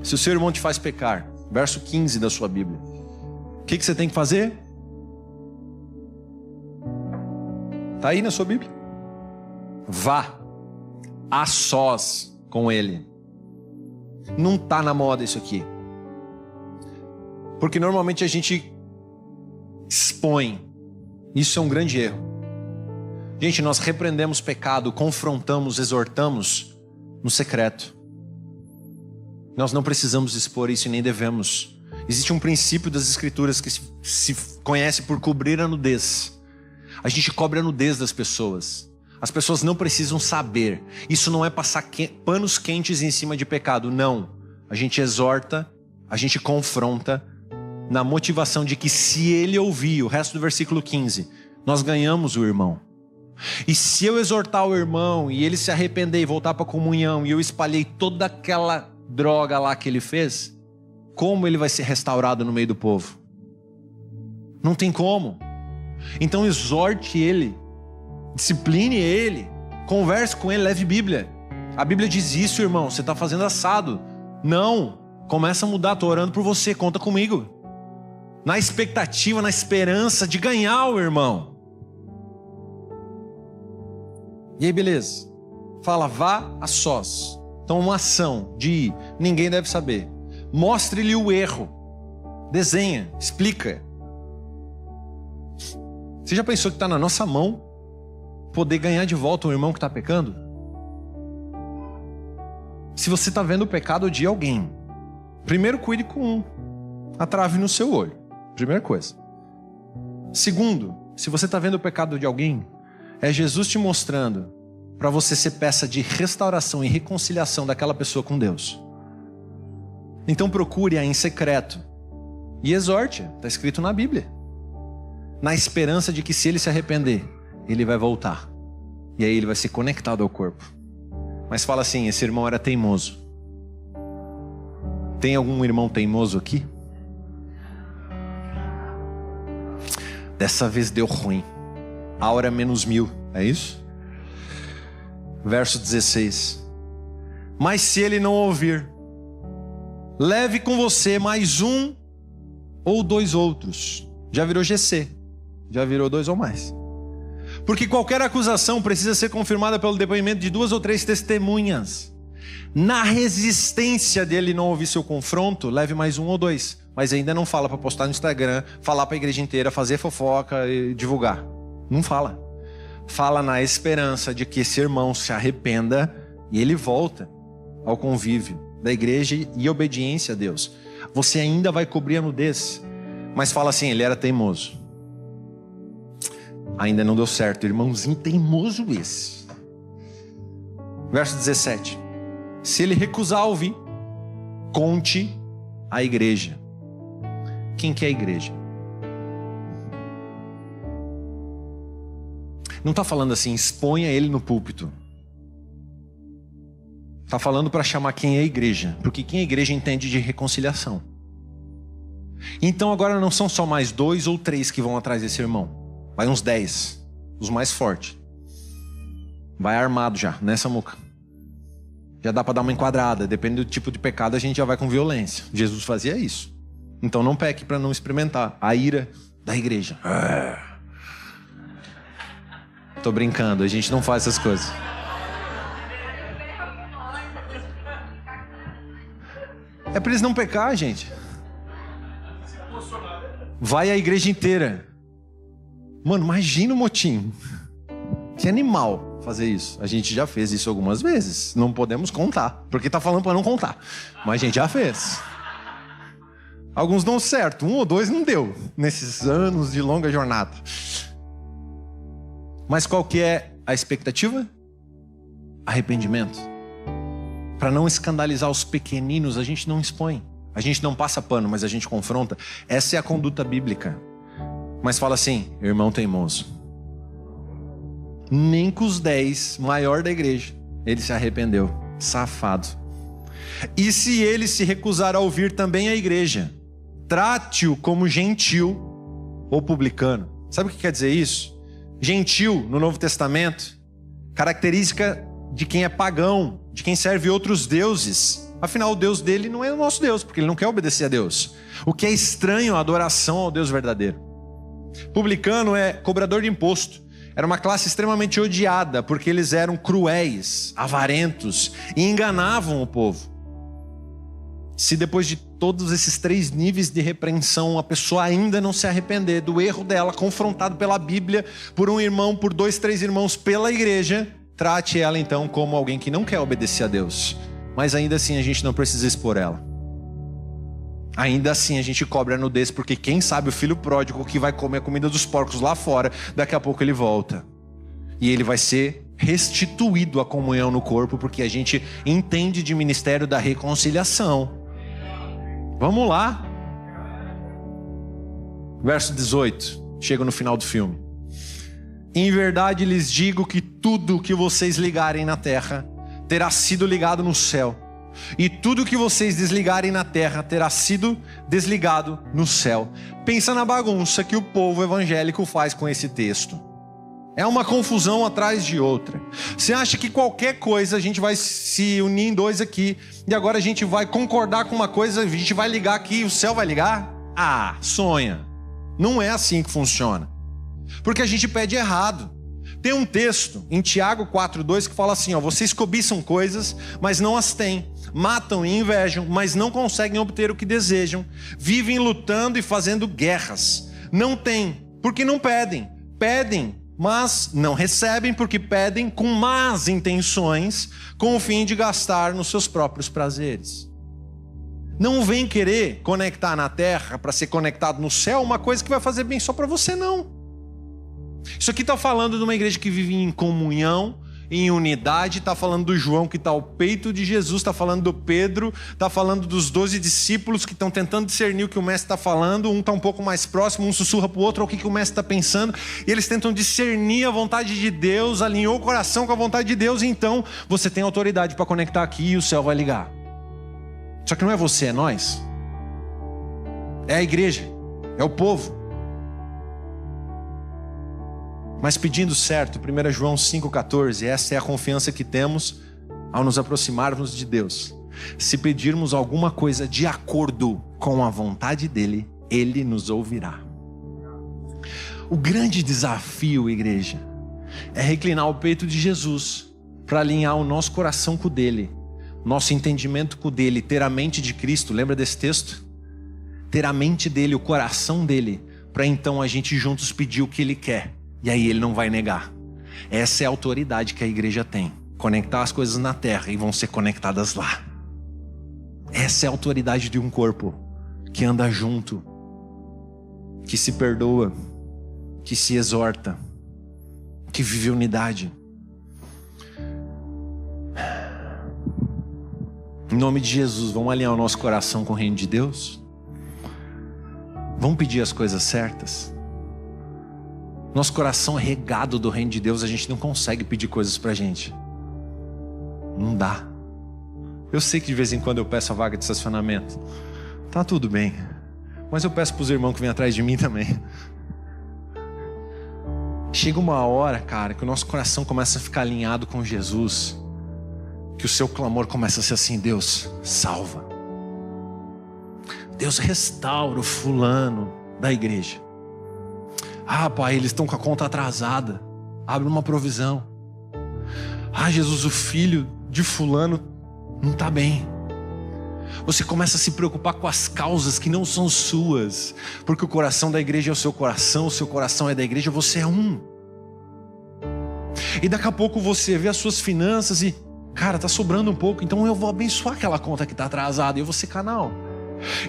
Se o seu irmão te faz pecar, verso 15 da sua Bíblia, o que você tem que fazer? Está aí na sua Bíblia. Vá a sós com ele. Não está na moda isso aqui. Porque normalmente a gente expõe. Isso é um grande erro. Gente, nós repreendemos pecado, confrontamos, exortamos no secreto. Nós não precisamos expor isso e nem devemos. Existe um princípio das Escrituras que se conhece por cobrir a nudez. A gente cobre a nudez das pessoas. As pessoas não precisam saber. Isso não é passar panos quentes em cima de pecado, não. A gente exorta, a gente confronta, na motivação de que se ele ouvir, o resto do versículo 15, nós ganhamos o irmão. E se eu exortar o irmão e ele se arrepender e voltar para a comunhão e eu espalhei toda aquela droga lá que ele fez, como ele vai ser restaurado no meio do povo? Não tem como. Então exorte ele, discipline ele, converse com ele, leve Bíblia. A Bíblia diz isso, irmão, você está fazendo assado. Não, começa a mudar, estou orando por você, conta comigo. Na expectativa, na esperança de ganhar o irmão. E aí, beleza. Fala, vá a sós. Então, uma ação de ir, ninguém deve saber. Mostre-lhe o erro. Desenha, explica. Você já pensou que está na nossa mão poder ganhar de volta um irmão que está pecando? Se você está vendo o pecado de alguém, primeiro cuide com um. A trave no seu olho. Primeira coisa. Segundo, se você está vendo o pecado de alguém, é Jesus te mostrando para você ser peça de restauração e reconciliação daquela pessoa com Deus. Então procure-a em secreto e exorte, está escrito na Bíblia, na esperança de que se ele se arrepender, ele vai voltar e aí ele vai ser conectado ao corpo. Mas fala assim, esse irmão era teimoso. Tem algum irmão teimoso aqui? Dessa vez deu ruim. A hora menos 1000, é isso? Verso 16. Mas se ele não ouvir, leve com você mais um ou dois outros. Já virou GC. Já virou 2 ou mais. Porque qualquer acusação precisa ser confirmada pelo depoimento de 2 ou 3 testemunhas. Na resistência dele não ouvir seu confronto, leve mais 1 ou 2. Mas ainda não fala para postar no Instagram, falar para a igreja inteira, fazer fofoca e divulgar. Não fala. Fala na esperança de que esse irmão se arrependa e ele volta ao convívio da igreja e obediência a Deus. Você ainda vai cobrir a nudez. Mas fala assim, ele era teimoso. Ainda não deu certo, irmãozinho teimoso esse. Verso 17. Se ele recusar ouvir, conte à igreja. Quem que é a igreja? Não está falando assim, exponha ele no púlpito. Está falando para chamar quem é a igreja. Porque quem é a igreja entende de reconciliação. Então agora não são só mais 2 ou 3 que vão atrás desse irmão. Vai uns 10, os mais fortes. Vai armado já, né, Samuca? Já dá para dar uma enquadrada. Depende do tipo de pecado, a gente já vai com violência. Jesus fazia isso. Então não peque para não experimentar a ira da igreja. Tô brincando, a gente não faz essas coisas. É para eles não pecar, gente. Vai a igreja inteira. Mano, imagina o motim. Que animal fazer isso. A gente já fez isso algumas vezes. Não podemos contar, porque tá falando para não contar. Mas a gente já fez. Alguns dão certo, 1 ou 2 não deu. Nesses anos de longa jornada. Mas qual que é a expectativa? Arrependimento. Para não escandalizar os pequeninos, a gente não expõe. A gente não passa pano, mas a gente confronta. Essa é a conduta bíblica. Mas fala assim, irmão teimoso. Nem com os 10, maior da igreja, ele se arrependeu. Safado. E se ele se recusar a ouvir também a igreja, trate-o como gentil ou publicano. Sabe o que quer dizer isso? Gentil, no Novo Testamento, característica de quem é pagão, de quem serve outros deuses. Afinal, o Deus dele não é o nosso Deus, porque ele não quer obedecer a Deus. O que é estranho à adoração ao Deus verdadeiro. Publicano é cobrador de imposto. Era uma classe extremamente odiada, porque eles eram cruéis, avarentos e enganavam o povo. Se depois de todos esses 3 níveis de repreensão, a pessoa ainda não se arrepender do erro dela, confrontado pela Bíblia, por um irmão, por 2, 3 irmãos, pela igreja, trate ela então como alguém que não quer obedecer a Deus. Mas ainda assim a gente não precisa expor ela. Ainda assim a gente cobre a nudez, porque quem sabe o filho pródigo que vai comer a comida dos porcos lá fora, daqui a pouco ele volta. E ele vai ser restituído à comunhão no corpo, porque a gente entende de ministério da reconciliação. Vamos lá. Verso 18. Chega no final do filme. Em verdade lhes digo que tudo que vocês ligarem na terra terá sido ligado no céu, e tudo que vocês desligarem na terra terá sido desligado no céu. Pensa na bagunça que o povo evangélico faz com esse texto. É uma confusão atrás de outra. Você acha que qualquer coisa a gente vai se unir em 2 aqui, e agora a gente vai concordar com uma coisa, a gente vai ligar aqui e o céu vai ligar? Ah, sonha. Não é assim que funciona. Porque a gente pede errado. Tem um texto em Tiago 4:2 que fala assim, vocês cobiçam coisas, mas não as têm. Matam e invejam, mas não conseguem obter o que desejam. Vivem lutando e fazendo guerras. Não têm, porque não pedem. Pedem, mas não recebem, porque pedem com más intenções, com o fim de gastar nos seus próprios prazeres. Não vem querer conectar na terra para ser conectado no céu uma coisa que vai fazer bem só para você, não. Isso aqui está falando de uma igreja que vive em comunhão, em unidade, está falando do João que está ao peito de Jesus, está falando do Pedro, está falando dos 12 discípulos que estão tentando discernir o que o mestre está falando, um está um pouco mais próximo, um sussurra para o outro o que o mestre está pensando, e eles tentam discernir a vontade de Deus, alinhou o coração com a vontade de Deus, e então você tem autoridade para conectar aqui e o céu vai ligar. Só que não é você, é nós. É a igreja, é o povo. Mas pedindo certo, 1 João 5,14, essa é a confiança que temos ao nos aproximarmos de Deus. Se pedirmos alguma coisa de acordo com a vontade dEle, Ele nos ouvirá. O grande desafio, igreja, é reclinar o peito de Jesus para alinhar o nosso coração com o dEle, nosso entendimento com o dEle, ter a mente de Cristo, lembra desse texto? Ter a mente dEle, o coração dEle, para então a gente juntos pedir o que Ele quer. E aí Ele não vai negar. Essa é a autoridade que a igreja tem. Conectar as coisas na terra e vão ser conectadas lá. Essa é a autoridade de um corpo que anda junto, que se perdoa, que se exorta, que vive unidade. Em nome de Jesus, vamos alinhar o nosso coração com o reino de Deus? Vamos pedir as coisas certas? Nosso coração é regado do reino de Deus, a gente não consegue pedir coisas pra gente. Não dá. Eu sei que de vez em quando eu peço a vaga de estacionamento. Tá tudo bem. Mas eu peço pros irmãos que vêm atrás de mim também. Chega uma hora, cara, que o nosso coração começa a ficar alinhado com Jesus. Que o seu clamor começa a ser assim: Deus, salva. Deus, restaura o fulano da igreja. Ah, pai, eles estão com a conta atrasada. Abre uma provisão. Ah, Jesus, o filho de fulano não está bem. Você começa a se preocupar com as causas que não são suas, porque o coração da igreja é o seu coração é da igreja, você é um. E daqui a pouco você vê as suas finanças e, cara, tá sobrando um pouco, então eu vou abençoar aquela conta que está atrasada e eu vou ser canal.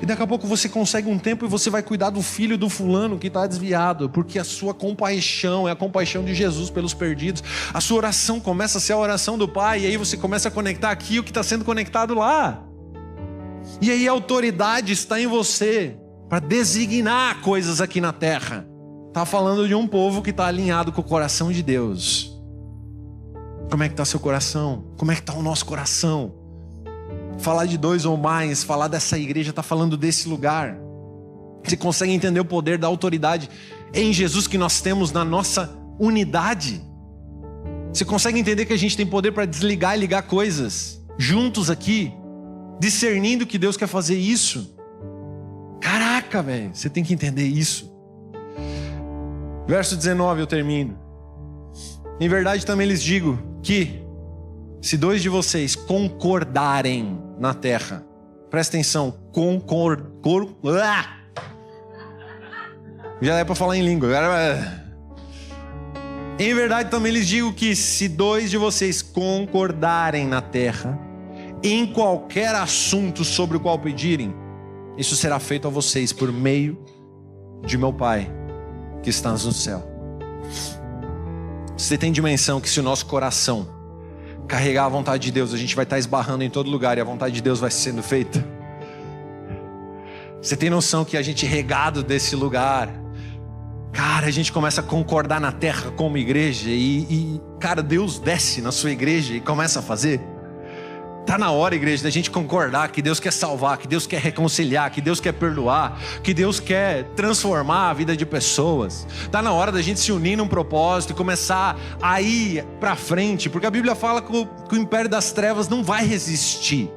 E daqui a pouco você consegue um tempo e você vai cuidar do filho do fulano que está desviado, porque a sua compaixão é a compaixão de Jesus pelos perdidos. A sua oração começa a ser a oração do Pai, e aí você começa a conectar aqui o que está sendo conectado lá. E aí a autoridade está em você para designar coisas aqui na terra. Está falando de um povo que está alinhado com o coração de Deus. Como é que está seu coração? Como é que está o nosso coração? Falar de 2 ou mais, falar dessa igreja, está falando desse lugar. Você consegue entender o poder da autoridade em Jesus que nós temos na nossa unidade? Você consegue entender que a gente tem poder para desligar e ligar coisas juntos aqui, discernindo que Deus quer fazer isso? Caraca, velho, você tem que entender isso. Verso 19 eu termino. Em verdade também lhes digo que se 2 de vocês concordarem na terra, presta atenção, já é para falar em língua. Em verdade também lhes digo que se 2 de vocês concordarem na terra, em qualquer assunto sobre o qual pedirem, isso será feito a vocês por meio de meu Pai que está no céu. Você tem dimensão que se o nosso coração carregar a vontade de Deus, a gente vai estar esbarrando em todo lugar e a vontade de Deus vai sendo feita? Você tem noção que a gente regado desse lugar, cara, a gente começa a concordar na terra como igreja e cara, Deus desce na sua igreja e começa a fazer? Está na hora, igreja, da gente concordar que Deus quer salvar, que Deus quer reconciliar, que Deus quer perdoar, que Deus quer transformar a vida de pessoas. Está na hora da gente se unir num propósito e começar a ir para frente, porque a Bíblia fala que o império das trevas não vai resistir.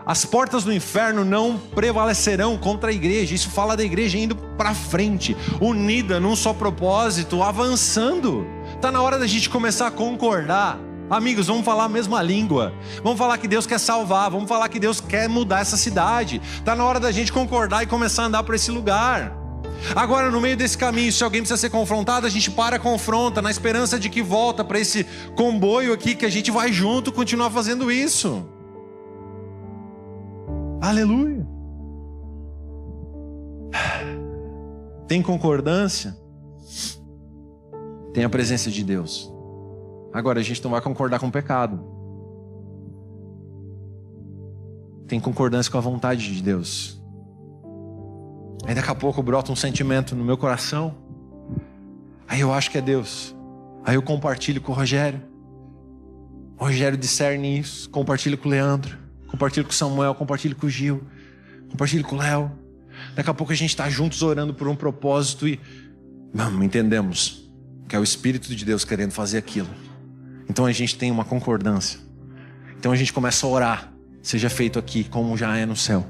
As portas do inferno não prevalecerão contra a igreja. Isso fala da igreja indo para frente, unida num só propósito, avançando. Está na hora da gente começar a concordar. Amigos, vamos falar a mesma língua. Vamos falar que Deus quer salvar. Vamos falar que Deus quer mudar essa cidade. Está na hora da gente concordar e começar a andar por esse lugar. Agora, no meio desse caminho, se alguém precisa ser confrontado, a gente confronta, na esperança de que volta para esse comboio aqui, que a gente vai junto continuar fazendo isso. Aleluia. Tem concordância? Tem a presença de Deus. Agora, a gente não vai concordar com o pecado. Tem concordância com a vontade de Deus. Aí daqui a pouco brota um sentimento no meu coração. Aí eu acho que é Deus. Aí eu compartilho com o Rogério. O Rogério discerne isso. Compartilho com o Leandro. Compartilho com o Samuel. Compartilho com o Gil. Compartilho com o Léo. Daqui a pouco a gente está juntos orando por um propósito e entendemos que é o Espírito de Deus querendo fazer aquilo. Então a gente tem uma concordância. Então a gente começa a orar. Seja feito aqui como já é no céu.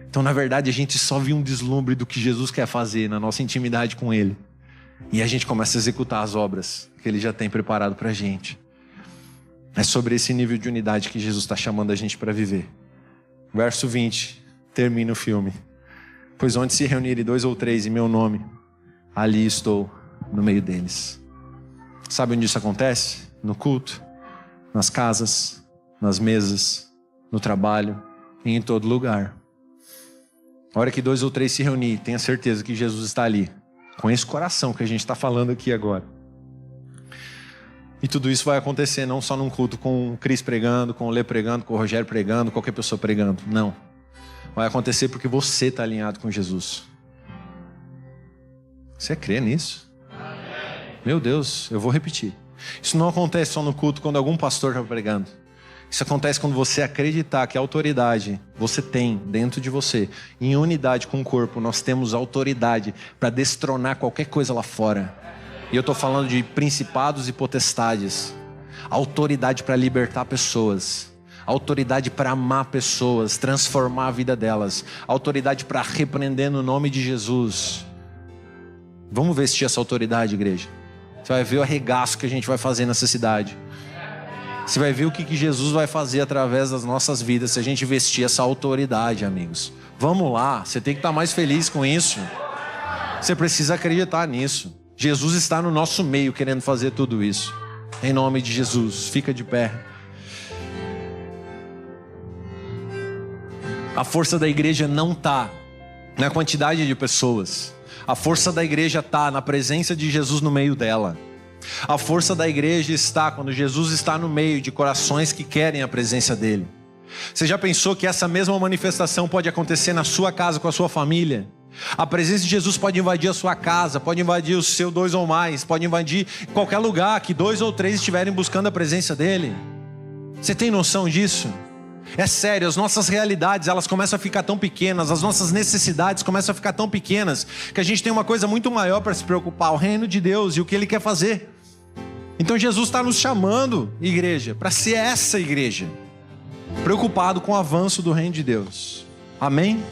Então na verdade a gente só viu um deslumbre do que Jesus quer fazer na nossa intimidade com Ele. E a gente começa a executar as obras que Ele já tem preparado para a gente. É sobre esse nível de unidade que Jesus está chamando a gente para viver. Verso 20, termina o filme. Pois onde se reunirem 2 ou 3 em meu nome, ali estou no meio deles. Sabe onde isso acontece? No culto, nas casas, nas mesas, no trabalho e em todo lugar. A hora que 2 ou 3 se reunir, tenha certeza que Jesus está ali, com esse coração que a gente está falando aqui agora. E tudo isso vai acontecer não só num culto com o Cris pregando, com o Lê pregando, com o Rogério pregando, qualquer pessoa pregando. Não. Vai acontecer porque você está alinhado com Jesus. Você crê nisso? Meu Deus, eu vou repetir. Isso não acontece só no culto quando algum pastor está pregando. Isso acontece quando você acreditar que a autoridade você tem dentro de você. Em unidade com o corpo, nós temos autoridade para destronar qualquer coisa lá fora. E eu estou falando de principados e potestades. Autoridade para libertar pessoas. Autoridade para amar pessoas, transformar a vida delas. Autoridade para repreender no nome de Jesus. Vamos vestir essa autoridade, igreja. Você vai ver o arregaço que a gente vai fazer nessa cidade. Você vai ver o que Jesus vai fazer através das nossas vidas se a gente vestir essa autoridade, amigos. Vamos lá, você tem que estar mais feliz com isso. Você precisa acreditar nisso. Jesus está no nosso meio querendo fazer tudo isso. Em nome de Jesus, fica de pé. A força da igreja não está na quantidade de pessoas. A força da igreja está na presença de Jesus no meio dela. A força da igreja está quando Jesus está no meio de corações que querem a presença dele. Você já pensou que essa mesma manifestação pode acontecer na sua casa com a sua família? A presença de Jesus pode invadir a sua casa, pode invadir o seu 2 ou mais, pode invadir qualquer lugar que 2 ou 3 estiverem buscando a presença dele. Você tem noção disso? É sério, as nossas realidades, elas começam a ficar tão pequenas, as nossas necessidades começam a ficar tão pequenas, que a gente tem uma coisa muito maior para se preocupar, o reino de Deus e o que Ele quer fazer. Então Jesus está nos chamando, igreja, para ser essa igreja, preocupado com o avanço do reino de Deus. Amém?